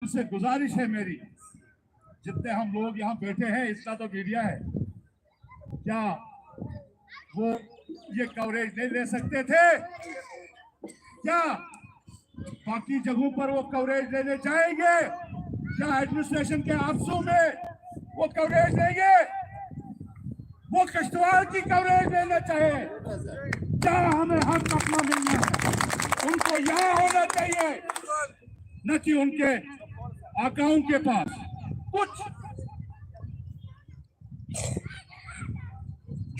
से गुजारिश है मेरी, जितने हम लोग यहाँ बैठे हैं, इसका तो मीडिया है, क्या वो ये कवरेज नहीं ले सकते थे? क्या बाकी जगहों पर वो कवरेज लेने जाएंगे? क्या एडमिनिस्ट्रेशन के ऑफिसों में वो कवरेज लेंगे? वो किश्तवाड़ की कवरेज लेना चाहे, क्या हमें हक अपना मिलना है, उनको यहाँ होना चाहिए, न कि उनके आकाओं के पास। कुछ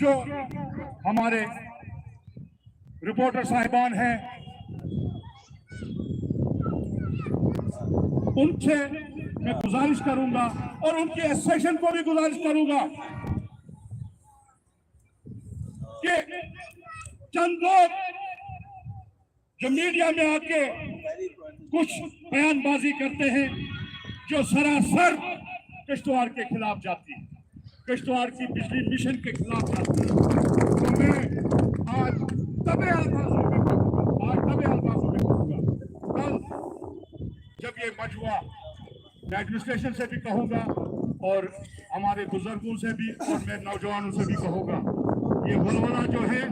जो हमारे रिपोर्टर साहिबान हैं, उनसे मैं गुजारिश करूंगा और उनके एसोसिएशन को भी गुजारिश करूंगा कि चंद लोग जो मीडिया में आके कुछ बयानबाजी करते हैं जो सरासर किश्तवाड़ के खिलाफ जाती है, किश्तवाड़ की बिजली मिशन के खिलाफ जाती है, तो मैं आज तबे अल्फाजों में कहूंगा। कल जब ये मजमुआ मैं एडमिनिस्ट्रेशन से भी कहूंगा और हमारे बुजुर्गों से भी और मैं नौजवानों से भी कहूंगा, ये बुलबुला जो है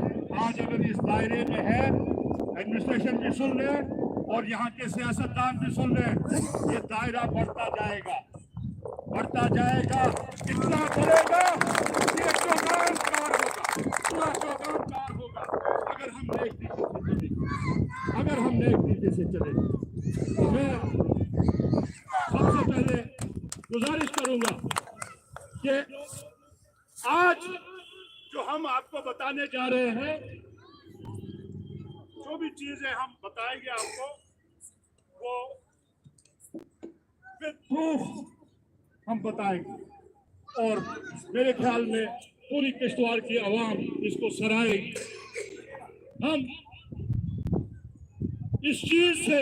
आज अगर इस दायरे में है, एडमिनिस्ट्रेशन भी सुन ले और यहाँ के सियासतदान भी सुन ले, ये दायरा बढ़ता जाएगा, इतना बढ़ेगा कि एक चौगान पार होगा, पूरा चौगान पार होगा अगर हम नेक नीति से चले। तो मैं सबसे पहले गुजारिश करूंगा कि आज जो हम आपको बताने जा रहे हैं, जो भी चीजें हम बताएंगे आपको, वो विद प्रूफ हम बताएंगे और मेरे ख्याल में पूरी किश्तवाड़ की आवाम इसको सराहेगी। हम इस चीज से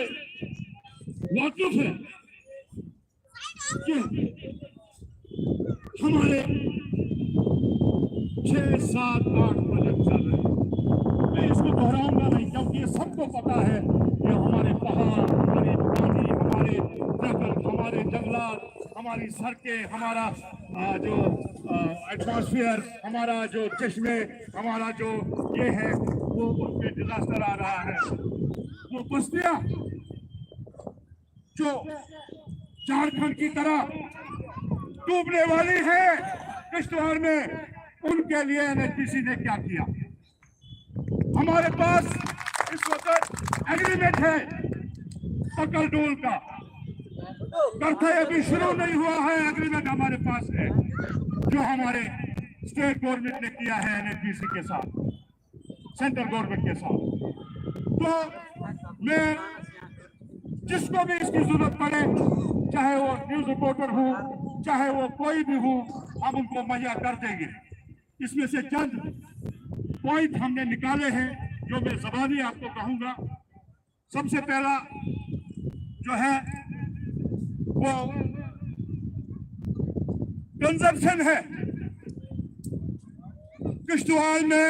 वाकिफ है कि हमारे 6, 7, 8 प्रोजेक्ट चल रहे हैं। मैं इसको दोहराऊंगा नहीं, क्योंकि ये सबको पता है कि हमारे पहाड़, हमारे पानी, हमारे जंगल, हमारे जंगलात, हमारी सड़कें, हमारा जो एटमॉस्फेयर, हमारा जो चश्मे, हमारा जो ये है, वो उनके डिजास्टर आ रहा है। वो बस्तियां जो झारखंड की तरह डूबने वाली है किश्तवाड़ में, उनके लिए एनएचपीसी ने क्या किया? हमारे पास इस वक्त एग्रीमेंट है पकल डोल का, करते अभी शुरू नहीं हुआ है, एग्रीमेंट हमारे पास है जो हमारे स्टेट गवर्नमेंट ने किया है एनएचपीसी के साथ, सेंट्रल गवर्नमेंट के साथ। तो मैं जिसको भी इसकी जरूरत पड़े, चाहे वो न्यूज रिपोर्टर हो, चाहे वो कोई भी हो, हम उनको मुहैया कर देंगे। इसमें से चंद पॉइंट हमने निकाले हैं जो मैं ज़बानी आपको कहूंगा। सबसे पहला जो है वो कंजप्शन है। किश्तवाड़ में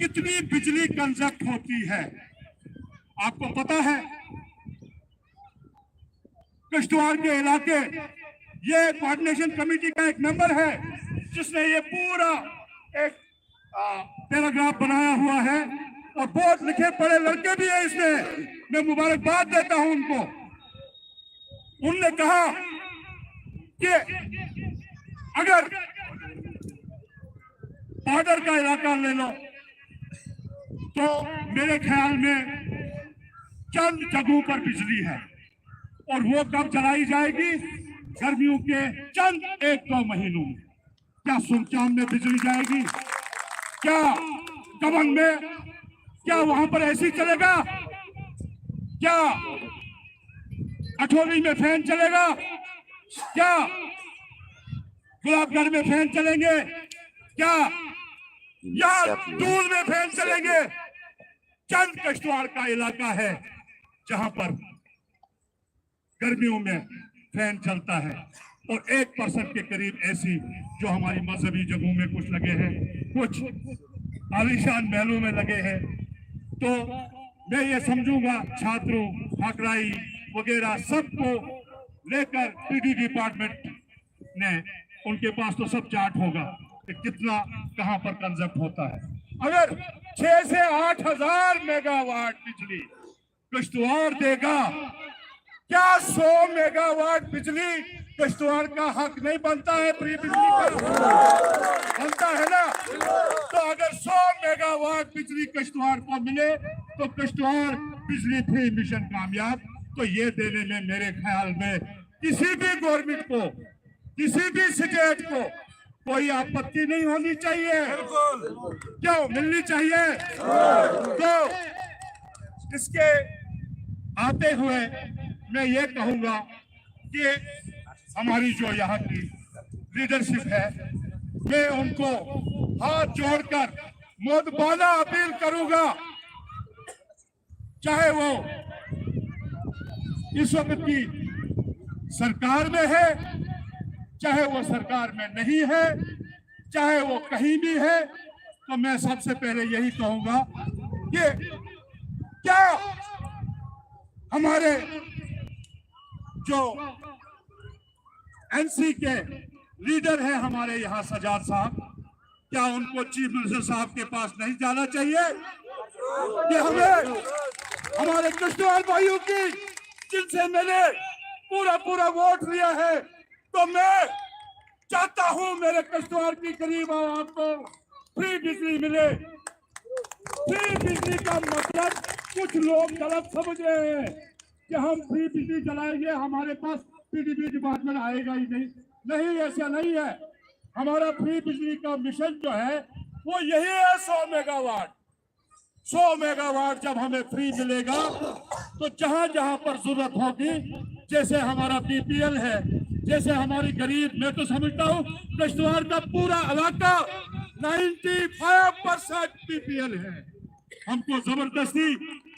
कितनी बिजली कंजप्ट होती है आपको पता है? किश्तवाड़ के इलाके, ये कोऑर्डिनेशन कमेटी का एक मेंबर है जिसने ये पूरा एक पैराग्राफ बनाया हुआ है और बहुत लिखे पढ़े लड़के भी है इसमें, मैं मुबारकबाद देता हूं उनको। उनने कहा कि अगर बॉर्डर का इलाका ले लो तो मेरे ख्याल में चंद जगहों पर बिजली है और वो कब चलाई जाएगी? गर्मियों के चंद 1-2 महीनों में। क्या सुनचान में बिजली जाएगी? क्या दबंग में? क्या वहां पर एसी चलेगा? क्या अठोली में फैन चलेगा? क्या गुलाबगढ़ में फैन चलेंगे? क्या या दूर में फैन चलेंगे? चंद किश्तवाड़ का इलाका है जहां पर गर्मियों में फैन चलता है और 1% के करीब ऐसी जो हमारी मजहबी जगहों में कुछ लगे हैं, कुछ आलीशान महलों में लगे हैं। तो मैं ये समझूंगा छात्रों, ठाकराई, वगैरह सबको लेकर पीडी डिपार्टमेंट ने, उनके पास तो सब चार्ट होगा कि कितना कहां पर कंजप्ट होता है। अगर 6 से 8 हजार मेगावाट बिजली किश्तवाड़ देगा, क्या 100 मेगावाट बिजली किश्तवाड़ का हक नहीं बनता है? फ्री बिजली का बनता है ना। तो अगर 100 मेगावाट बिजली किश्तवाड़ को मिले तो किश्तवाड़ बिजली फ्री मिशन कामयाब। तो ये देने में मेरे ख्याल में किसी भी गवर्नमेंट को, किसी भी स्टेट को कोई आपत्ति नहीं होनी चाहिए। क्यों मिलनी चाहिए? तो इसके आते हुए मैं ये कहूंगा कि हमारी जो यहाँ की लीडरशिप है, मैं उनको हाथ जोड़कर मोदबाना अपील करूंगा, चाहे वो इस वक्त की सरकार में है, चाहे वो सरकार में नहीं है, चाहे वो कहीं भी है, तो मैं सबसे पहले यही कहूंगा कि क्या हमारे जो एनसी के लीडर हैं हमारे यहाँ सजाद साहब, क्या उनको चीफ मिनिस्टर साहब के पास नहीं जाना चाहिए कि हमें हमारे किश्तवाड़ भाइयों की, जिनसे मैंने पूरा वोट लिया है, तो मैं चाहता हूं मेरे किश्तवाड़ की गरीब आवाम को फ्री बिजली मिले। फ्री बिजली का मतलब कुछ लोग गलत समझ रहे हैं कि हम फ्री बिजली चलाएंगे, हमारे पास पीडीपी डिपार्टमेंट आएगा ही नहीं। नहीं, ऐसा नहीं है। हमारा फ्री बिजली का मिशन जो है वो यही है 100 मेगावाट। 100 मेगावाट जब हमें फ्री मिलेगा तो जहां जहां पर जरूरत होगी, जैसे हमारा बीपीएल है, जैसे हमारी गरीब, मैं तो समझता हूँ किश्तवाड़ का पूरा इलाका 95% बीपीएल है। हमको जबरदस्ती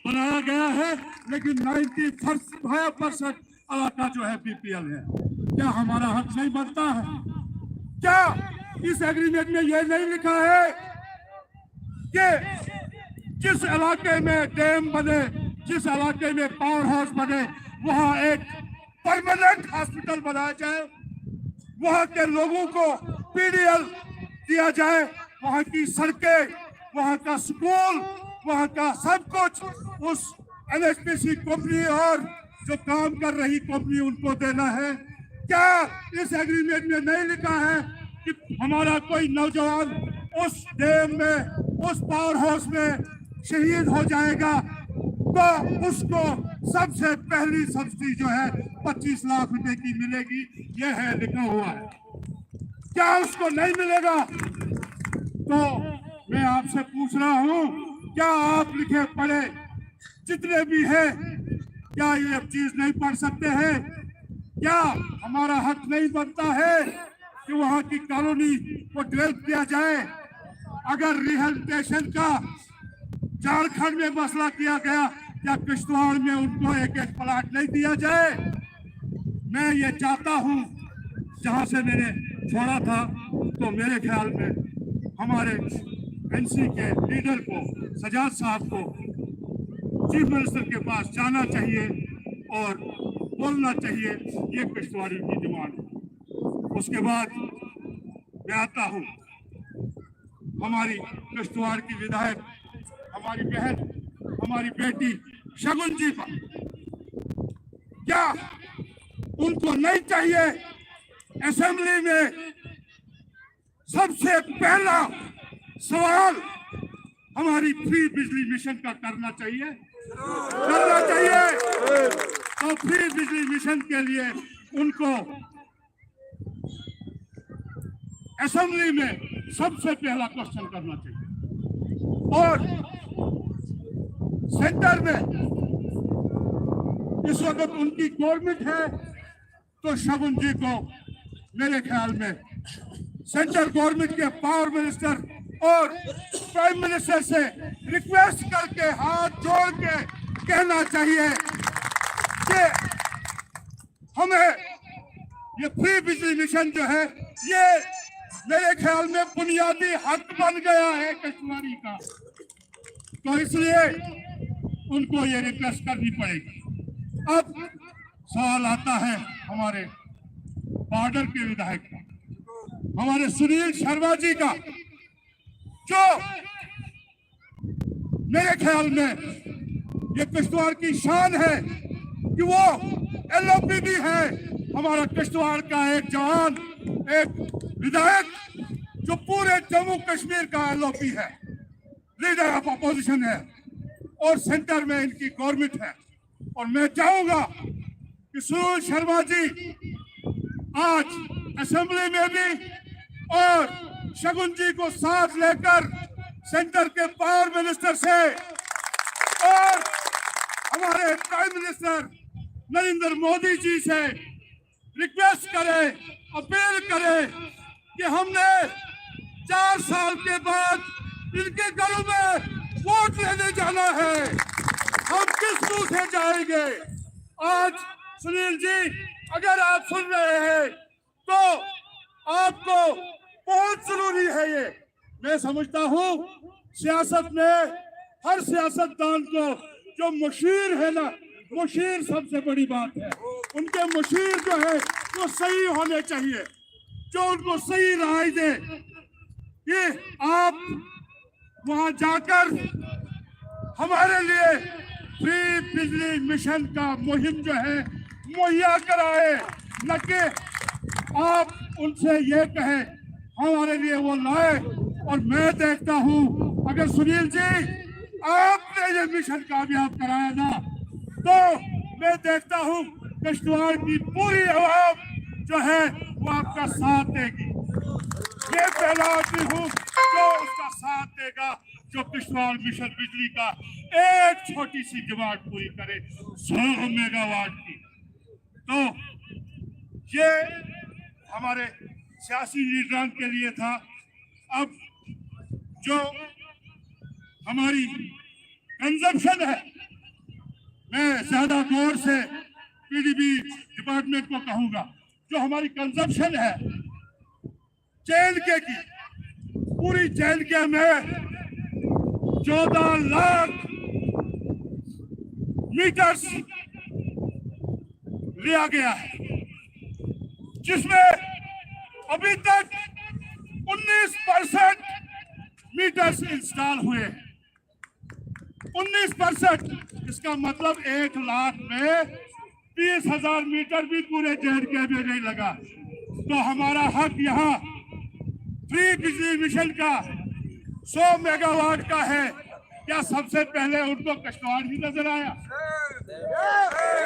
बनाया गया है, लेकिन 95% इलाका जो है बीपीएल है। क्या हमारा हक नहीं बनता है? क्या इस एग्रीमेंट में यह नहीं लिखा है कि जिस इलाके में डैम बने, जिस इलाके में पावर हाउस बने, वहां एक परमानेंट हॉस्पिटल बनाया जाए, वहां के लोगों को पीडीएल दिया जाए, वहां की सड़कें, वहां का स्कूल, वहां का सब कुछ उस एनएचपीसी कंपनी और जो काम कर रही कंपनी उनको देना है। क्या इस एग्रीमेंट में नहीं लिखा है कि हमारा कोई नौजवान उस डैम में, उस पावर हाउस में शहीद हो जाएगा तो उसको सबसे पहली सब्सिडी जो है 25 लाख रुपए की मिलेगी? यह है, लिखा हुआ है। क्या उसको नहीं मिलेगा? तो मैं आपसे पूछ रहा हूं, क्या आप लिखे पढ़े जितने भी हैं, क्या ये चीज नहीं पढ़ सकते हैं? क्या हमारा हक नहीं बनता है कि वहां की कॉलोनी को डेवलप किया जाए? अगर रिहेबिलिटेशन का झारखंड में मसला किया गया, क्या किश्तवाड़ में उनको एक एक प्लाट नहीं दिया जाए? मैं ये चाहता हूं, जहां से मैंने छोड़ा था, तो मेरे ख्याल में हमारे एनसी के लीडर को, सजाद साहब को चीफ मिनिस्टर के पास जाना चाहिए और बोलना चाहिए ये किश्तवाड़ी की डिमांड है। उसके बाद मैं आता हूं हमारी किश्तवाड़ की विधायक, हमारी बहन, हमारी बेटी शगुन जी पर। क्या उनको नहीं चाहिए असेंबली में सबसे पहला सवाल हमारी फ्री बिजली मिशन का करना चाहिए? करना चाहिए। तो फ्री बिजली मिशन के लिए उनको असेंबली में सबसे पहला क्वेश्चन करना चाहिए। और सेंटर में इस वक्त उनकी गवर्नमेंट है, तो शगुन जी को मेरे ख्याल में सेंट्रल गवर्नमेंट के पावर मिनिस्टर और प्राइम मिनिस्टर से रिक्वेस्ट करके हाथ जोड़ के कहना चाहिए कि हमें ये फ्री बिजली मिशन जो है, ये मेरे ख्याल में बुनियादी हक बन गया है किश्तवाड़ी का। तो इसलिए उनको ये रिक्वेस्ट करनी पड़ेगी। अब सवाल आता है हमारे बॉर्डर के विधायक का, हमारे सुनील शर्मा जी का, जो मेरे ख्याल में ये किश्तवाड़ की शान है कि वो एलओपी भी है। हमारा किश्तवाड़ का एक जवान, एक विधायक जो पूरे जम्मू कश्मीर का एलओपी है, लीडर ऑफ अपोजिशन है और सेंटर में इनकी गवर्नमेंट है। और मैं चाहूंगा कि सुनील शर्मा जी आज असेंबली में भी और शगुन जी को साथ लेकर सेंटर के पावर मिनिस्टर से और हमारे प्राइम मिनिस्टर नरेंद्र मोदी जी से रिक्वेस्ट करें, अपील करें कि हमने 4 साल के बाद इनके घरों में वोट लेने जाना है। हम किस मुंह से जाएंगे? आज सुनील जी, अगर आप सुन रहे हैं तो आपको बहुत जरूरी है ये। मैं समझता हूँ सियासत में हर सियासतदान को जो मुशीर है ना, मुशीर सबसे बड़ी बात है। उनके मुशीर जो है वो सही होने चाहिए, जो उनको सही राय दे। ये आप वहां जाकर हमारे लिए फ्री बिजली मिशन का मुहिम जो है मुहैया कराए, न कि आप उनसे ये कहें हमारे लिए वो लाए। और मैं देखता हूं अगर सुनील जी आपने ये मिशन कामयाब कराया ना, तो मैं देखता हूं किश्तवाड़ की पूरी आवाम जो है वो आपका साथ देगी। ये पहला आदमी हूं जो उसका साथ देगा, जो किश्तवाड़ मिशन बिजली का एक छोटी सी डिमांड पूरी करे 100 मेगावाट की। तो ये हमारे सियासी लीडरान के लिए था। अब जो हमारी कंजम्पशन है, मैं ज्यादा गौर से पीडीबी डिपार्टमेंट को कहूंगा, जो हमारी कंजम्पशन है जेएनके की, पूरी जेएनके में 14 लाख मीटर्स लिया गया है, जिसमें अभी तक 19% मीटर्स इंस्टॉल हुए। 19%, इसका मतलब 1 लाख में 20,000 मीटर भी पूरे जेएनके में नहीं लगा। तो हमारा हक यहाँ फ्री बिजली मिशन का 100 मेगावाट का है। क्या सबसे पहले उनको किश्तवाड़ ही नजर आया?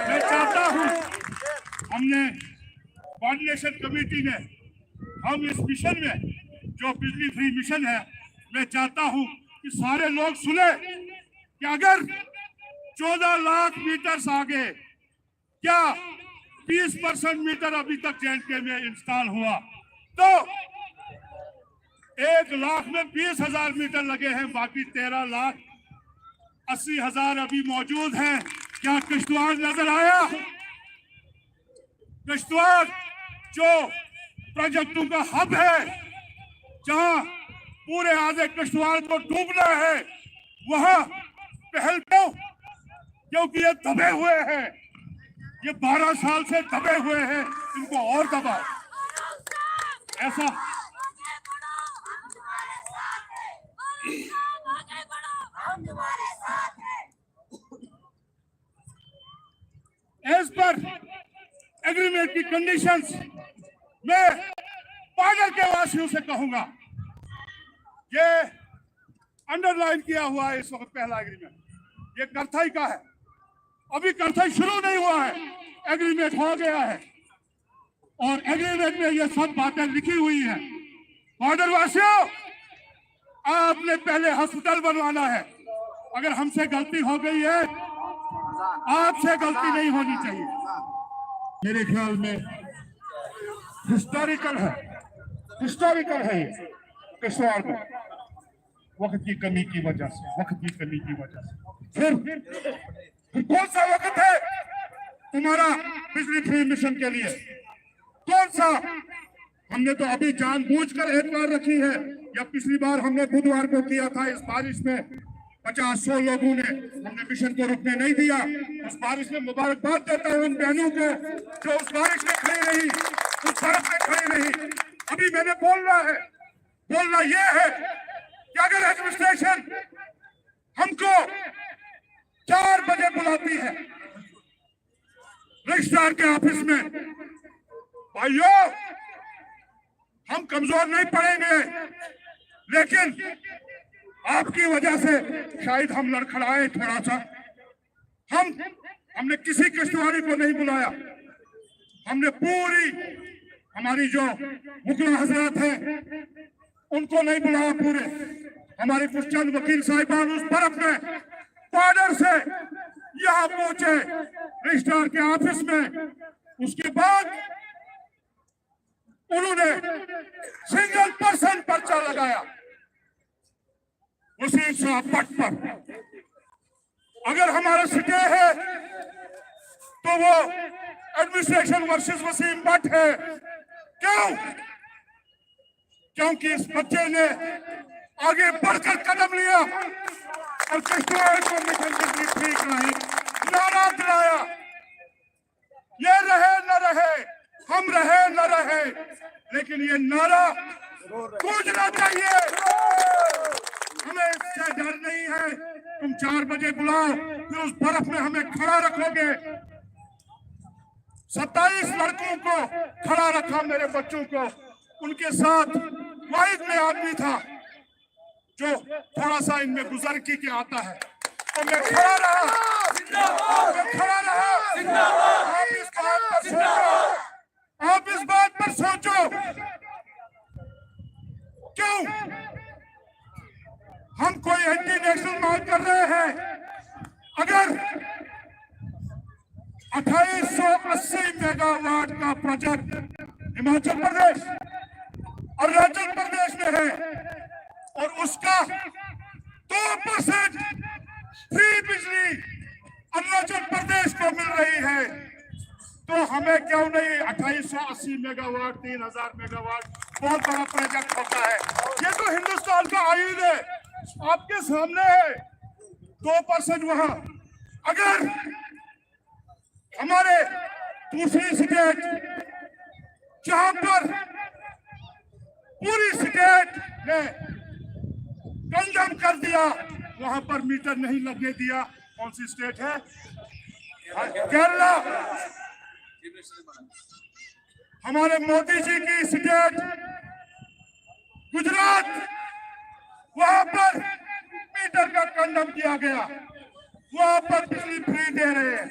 मैं चाहता हूँ हमने कोऑर्डिनेशन कमेटी ने, हम इस मिशन में जो बिजली फ्री मिशन है, मैं चाहता हूं कि सारे लोग सुने कि अगर 14 लाख मीटर आ गए, क्या 20% मीटर अभी तक जेएनके में इंस्टॉल हुआ, तो 1 लाख में 20,000 मीटर लगे हैं, बाकी 13,80,000 अभी मौजूद हैं। क्या किश्तवाड़ नजर आया? किश्तवाड़ जो प्रोजेक्टों का हब है, जहां पूरे आधे किश्तवाड़ को डूबना है, वहां पहल को, क्योंकि ये दबे हुए हैं, ये 12 साल से दबे हुए हैं, इनको और दबाओ। ऐसा एज पर एग्रीमेंट की कंडीशंस मैं बॉर्डर के वासियों से कहूंगा, ये अंडरलाइन किया हुआ है इस वक्त पहला एग्रीमेंट, ये करथाई का है। अभी करथाई शुरू नहीं हुआ है, एग्रीमेंट हो गया है और एग्रीमेंट में ये सब बातें लिखी हुई हैं। बॉर्डर वासियों, आपने पहले हॉस्पिटल बनवाना है। अगर हमसे गलती हो गई है, आपसे गलती नहीं होनी चाहिए। मेरे ख्याल में हिस्टोरिकल है ये किश्तवाड़ में, वक्त की कमी की वजह से। फिर कौन सा वक्त है तुम्हारा बिजली फ्री मिशन के लिए? कौन सा? हमने तो अभी जानबूझकर एतवार रखी है, या पिछली बार हमने बुधवार को किया था। इस बारिश में 50-100 लोगों ने हमने मिशन को रुकने नहीं दिया। उस बारिश में मुबारकबाद देता हूं उन बहनों को जो उस बारिश में खड़ी रही, उस बर्फ में खड़ी रही। अभी मैंने बोलना यह है कि अगर एडमिनिस्ट्रेशन हमको 4 बजे बुलाती है रजिस्ट्रार के ऑफिस में, भाइयों हम कमजोर नहीं पड़ेंगे, लेकिन आपकी वजह से शायद हम लड़खड़ाए थोड़ा सा। हमने किसी किश्तवाड़ी को नहीं बुलाया, हमने पूरी हमारी जो मुकला हजरात हैं उनको नहीं बुलाया, पूरे हमारे कुछ चंद वकील साहिबान उस बर्फ में बॉर्डर से यहाँ पहुंचे रजिस्ट्रार के ऑफिस में। उसके बाद उन्होंने सिंगल पर्सन पर्चा लगाया वसीम साहब भट्ट पर। अगर हमारा स्टे है तो वो एडमिनिस्ट्रेशन वर्सेस वसीम भट्ट है। क्यों? क्योंकि इस बच्चे ने आगे बढ़कर कदम लिया और किश्तवाड़ को मिशन की ठीक नहीं, नारा दिलाया, ये रहे न रहे, हम रहे न रहे, लेकिन ये नारा गूंजना चाहिए। हमें इससे डर नहीं है। तुम 4 बजे बुलाओ, फिर उस बर्फ में हमें खड़ा रखोगे। 27 लड़कों को खड़ा रखा, मेरे बच्चों को। उनके साथ वाहिद में आदमी था जो थोड़ा सा इनमें बुजुर्गी के आता है, तो मैं खड़ा रहा। आप इस बात पर सोचो, क्यों हम कोई एंटी नेशनल मांग कर रहे हैं? अगर 2880 मेगावाट का प्रोजेक्ट हिमाचल प्रदेश और अरुणाचल प्रदेश में है और उसका 2% फ्री बिजली अरुणाचल प्रदेश को मिल रही है, तो हमें क्यों नहीं 2880 मेगावाट, 3000 मेगावाट बहुत बड़ा प्रोजेक्ट होता है। ये तो हिंदुस्तान का आइन है, आपके सामने है। 2% वहां, अगर हमारे दूसरी स्टेट जहां पर पूरी स्टेट ने कंडेम कर दिया, वहां पर मीटर नहीं लगने दिया। कौन सी स्टेट है? केरला। हमारे मोदी जी की स्टेट गुजरात, वहां पर मीटर का कंडेम किया गया, वहां पर बिजली फ्री दे रहे हैं।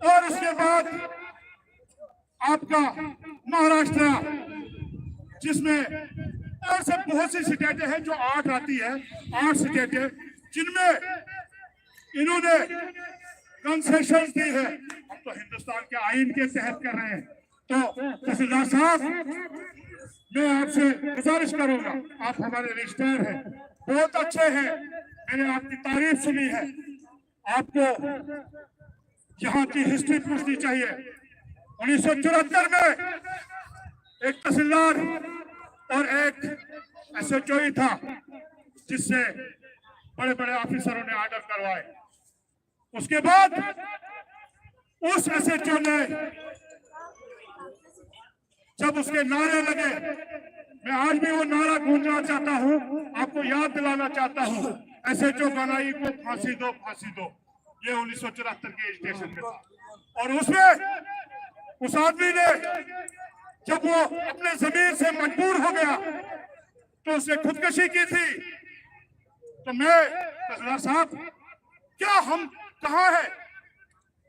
और उसके बाद आपका महाराष्ट्र, जिसमें और से बहुत सी स्टेटें हैं जो 8 आती है, 8 स्टेटें जिनमें इन्होंने कंसेशन दी है। हम तो हिंदुस्तान के आइन के तहत कर रहे हैं। तो तहसीलदार साहब, मैं आपसे गुजारिश करूंगा, आप हमारे रजिस्ट्रार हैं, बहुत अच्छे हैं, मैंने आपकी तारीफ सुनी है। आपको यहाँ की हिस्ट्री पूछनी चाहिए। 1974 में एक तहसीलदार और एक SHO था, जिससे बड़े बड़े ऑफिसरों ने ऑर्डर करवाए। उसके बाद उस SHO ने जब उसके नारे लगे, मैं आज भी वो नारा गूंजना चाहता हूँ, आपको याद दिलाना चाहता हूँ, SHO गनाई को फांसी दो, फांसी दो। ये 1974 के स्टेशन पे था। और उसमें उस आदमी ने जब वो अपने जमीन से मजबूर हो गया तो उसने खुदकुशी की थी। तो मैं तहसीलदार साहब, क्या हम कहाँ हैं?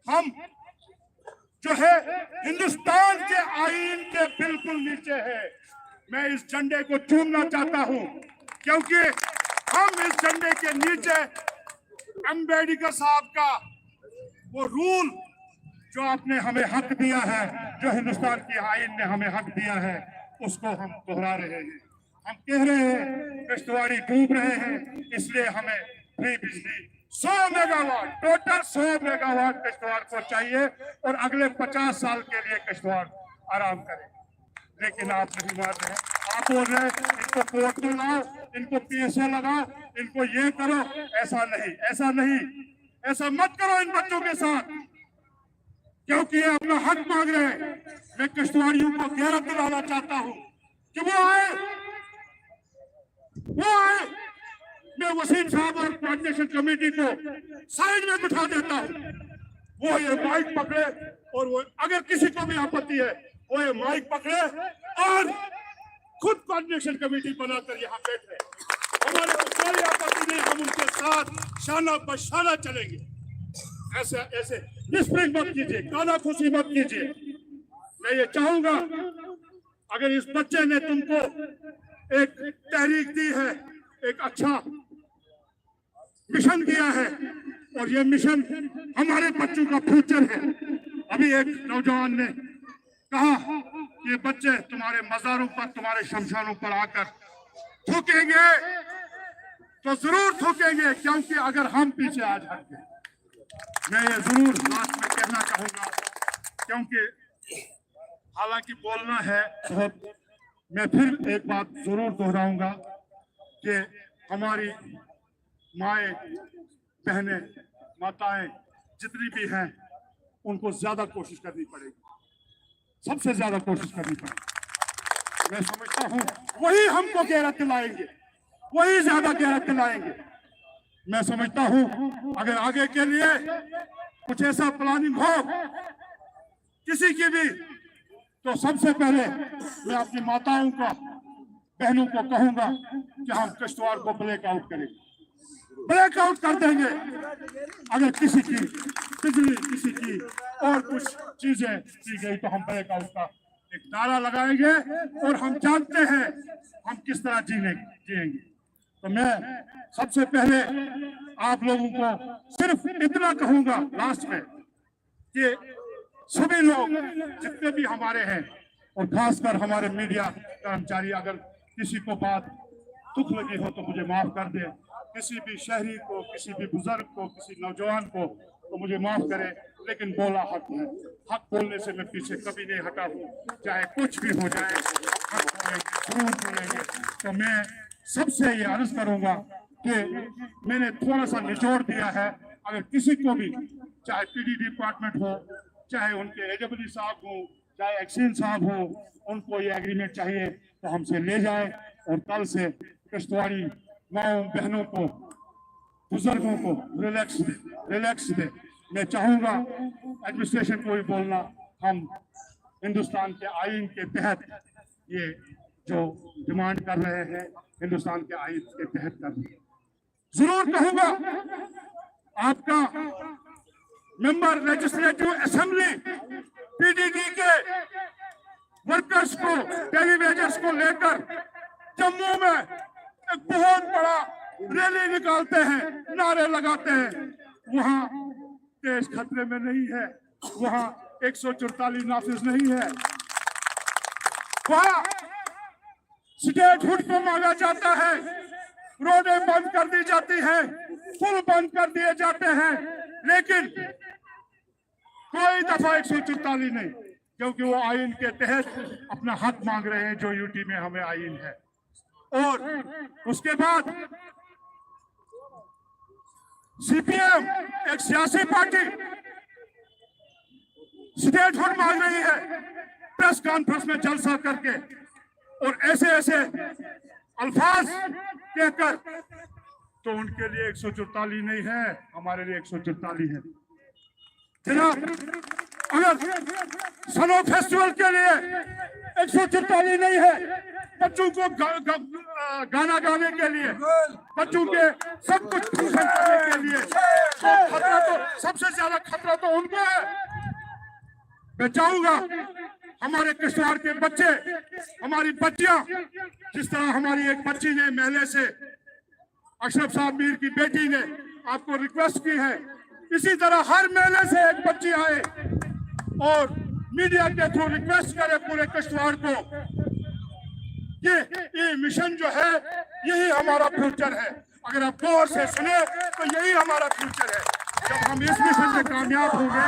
हम जो है हिंदुस्तान के आईन के बिल्कुल नीचे है। मैं इस झंडे को चूमना चाहता हूं, क्योंकि हम इस झंडे के नीचे अम्बेडकर साहब का वो रूल जो आपने हमें हक दिया है, जो हिंदुस्तान की आईन ने हमें हक दिया है, उसको हम दोहरा रहे हैं। हम कह रहे हैं किश्तवाड़ी डूब रहे हैं, इसलिए हमें फ्री बिजली 100 मेगावाट, टोटल 100 मेगावाट किश्तवाड़ को चाहिए और अगले 50 साल के लिए किश्तवाड़ आराम करे। लेकिन आप नहीं मान रहे, आप बोल रहे इनको कोर्ट में लाओ, इनको PSO लगाओ, इनको ये करो। ऐसा नहीं, ऐसा नहीं। ऐसा मत करो इन बच्चों के साथ, क्योंकि ये अपना हक मांग रहे हैं। मैं किश्तवाड़ियों को गैरत दिलाना चाहता हूं कि वो आए। मैं वसीम साहब और कोऑर्डिनेशन कमेटी को साइड में बिठा देता हूं, वो ये माइक पकड़े, और वो अगर किसी को भी आपत्ति है वो ये माइक पकड़े और खुद कोऑर्डिनेशन कमेटी बनाकर यहाँ बैठे। हमारे को कोई आपत्ति नहीं, हम उनके साथ शाना बशाना चलेंगे। ऐसे डिस्प्रिंग मत कीजिए, कानाफूसी मत कीजिए। मैं ये चाहूंगा, अगर इस बच्चे ने तुमको एक तहरीक दी है, एक अच्छा मिशन दिया है, और ये मिशन हमारे बच्चों का फ्यूचर है। अभी एक नौजवान ने कहा कि बच्चे तुम्हारे मज़ारों पर, तुम्हारे शमशानों पर आकर थूकेंगे, तो जरूर थूकेंगे, क्योंकि अगर हम पीछे आ जाएंगे। मैं ये जरूर लास्ट में कहना चाहूंगा, क्योंकि हालांकि बोलना है बहुत, मैं फिर एक बात जरूर दोहराऊंगा कि हमारी माएँ, बहनें, माताएं जितनी भी हैं, उनको ज्यादा कोशिश करनी पड़ेगी, सबसे ज्यादा कोशिश करनी पड़ेगी। मैं समझता हूं वही हमको गैरत दिलाएंगे, वही ज्यादा गैरत दिलाएंगे। मैं समझता हूं अगर आगे के लिए कुछ ऐसा प्लानिंग हो किसी की भी, तो सबसे पहले मैं अपनी माताओं को, बहनों को कहूंगा कि हम किश्तवाड़ को ब्रेकआउट करेंगे, ब्रेकआउट कर देंगे। अगर किसी की बिजली, किसी की और कुछ चीजें की गई, तो हम ब्रेकआउट का एक नारा लगाएंगे, और हम जानते हैं हम किस तरह जिएंगे। तो मैं सबसे पहले आप लोगों को सिर्फ इतना कहूंगा लास्ट में कि सभी लोग जितने भी हमारे हैं, और खासकर हमारे मीडिया कर्मचारी, अगर किसी को बात दुख लगी हो तो मुझे माफ कर दे। किसी भी शहरी को, किसी भी बुजुर्ग को, किसी नौजवान को, तो मुझे माफ करें, लेकिन बोला हक है। हक बोलने से मैं पीछे कभी नहीं हटा हूँ, चाहे कुछ भी हो जाए, हक बोलेंगे, जरूर बोलेंगे। तो मैं सबसे ये अर्ज करूंगा कि मैंने थोड़ा सा निचोड़ दिया है, अगर किसी को भी, चाहे पीडी डिपार्टमेंट हो, चाहे उनके एडब्ल्यू साहब हो, चाहे एक्सीन साहब हो, उनको ये एग्रीमेंट चाहिए तो हमसे ले जाए, और कल से किश्तवाड़ी माओ बहनों को, बुजुर्गों को रिलैक्स दे। मैं चाहूंगा एडमिनिस्ट्रेशन को भी बोलना, हम हिंदुस्तान के आईन के तहत ये जो डिमांड कर रहे हैं, हिंदुस्तान के आईन के तहत कर रहे हैं। जरूर कहूंगा आपका मेंबर लेजिस्लेटिव असेंबली पीडीडी के वर्कर्स को, टेलीवेजर्स को लेकर जम्मू में एक बहुत बड़ा रैली निकालते हैं, नारे लगाते हैं। वहां देश खतरे में नहीं है, वहां 144 नाफिज नहीं है, वहां स्टेटहुड को मांगा जाता है, रोडें बंद कर दी जाती हैं, पुल बंद कर दिए जाते हैं, लेकिन कोई दफा 144 नहीं, क्योंकि वो आइन के तहत अपना हक मांग रहे हैं जो यूटी में हमें आइन है। और उसके बाद सीपीएम एक सियासी पार्टी स्टेटहुड मांग रही है, प्रेस कॉन्फ्रेंस में जलसा करके और ऐसे अल्फाज कहकर, तो उनके लिए 144 नहीं है, हमारे लिए 144 है। जनाब, अगर सनो फेस्टिवल के लिए 144 नहीं है, बच्चों को गाना गाने के लिए, बच्चों के सब कुछ फंक्शन करने के लिए, तो खतरा तो, सबसे ज्यादा खतरा तो उनको है। मैं चाहूंगा हमारे किश्तवाड़ के बच्चे, हमारी बच्चियां, जिस तरह हमारी एक बच्ची ने मेले से, अशरफ साहब मीर की बेटी ने आपको रिक्वेस्ट की है, इसी तरह हर मेले से एक बच्ची आए और मीडिया के थ्रू रिक्वेस्ट करे पूरे किश्तवाड़ को कि ये मिशन जो है यही हमारा फ्यूचर है। अगर आप गौर से सुने तो यही हमारा फ्यूचर है। जब हम इस मिशन में कामयाब होंगे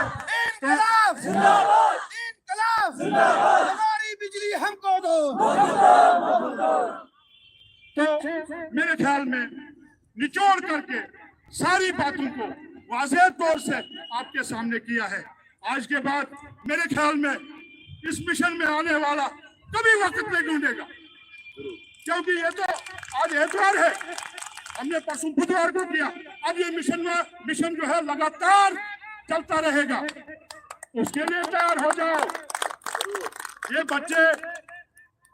हमारी बिजली हमको दो। तो मेरे ख्याल में निचोड़ करके सारी बातों को वाज़ेह तौर से आपके सामने किया है। आज के बाद मेरे ख्याल में इस मिशन में आने वाला कभी वक्त नहीं ढूंढेगा, क्योंकि ये तो आज एतवार है, हमने परसों बुधवार को किया। अब ये मिशन जो है लगातार चलता रहेगा। उसके लिए तैयार हो जाओ। ये बच्चे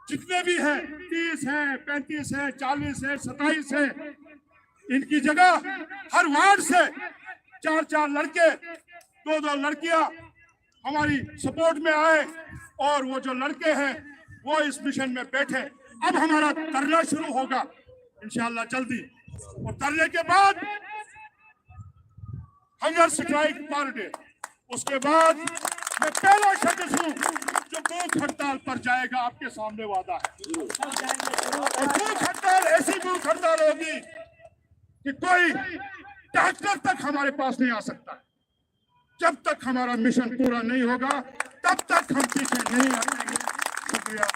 जितने भी हैं, 30 हैं, 35 हैं, 40 हैं, 27 हैं, इनकी जगह हर वार्ड से 4-4 लड़के, 2-2 लड़कियां हमारी सपोर्ट में आए और वो जो लड़के हैं वो इस मिशन में बैठे। अब हमारा धरना शुरू होगा इंशाअल्लाह जल्दी, और धरने के बाद हंगर स्ट्राइक पर डे। उसके बाद मैं पहला शख्स हूं जो भूख हड़ताल पर जाएगा, आपके सामने वादा है। और भूख हड़ताल ऐसी भूख हड़ताल होगी कि कोई डॉक्टर तक हमारे पास नहीं आ सकता। जब तक हमारा मिशन पूरा नहीं होगा तब तक हम पीछे नहीं हटेंगे। शुक्रिया।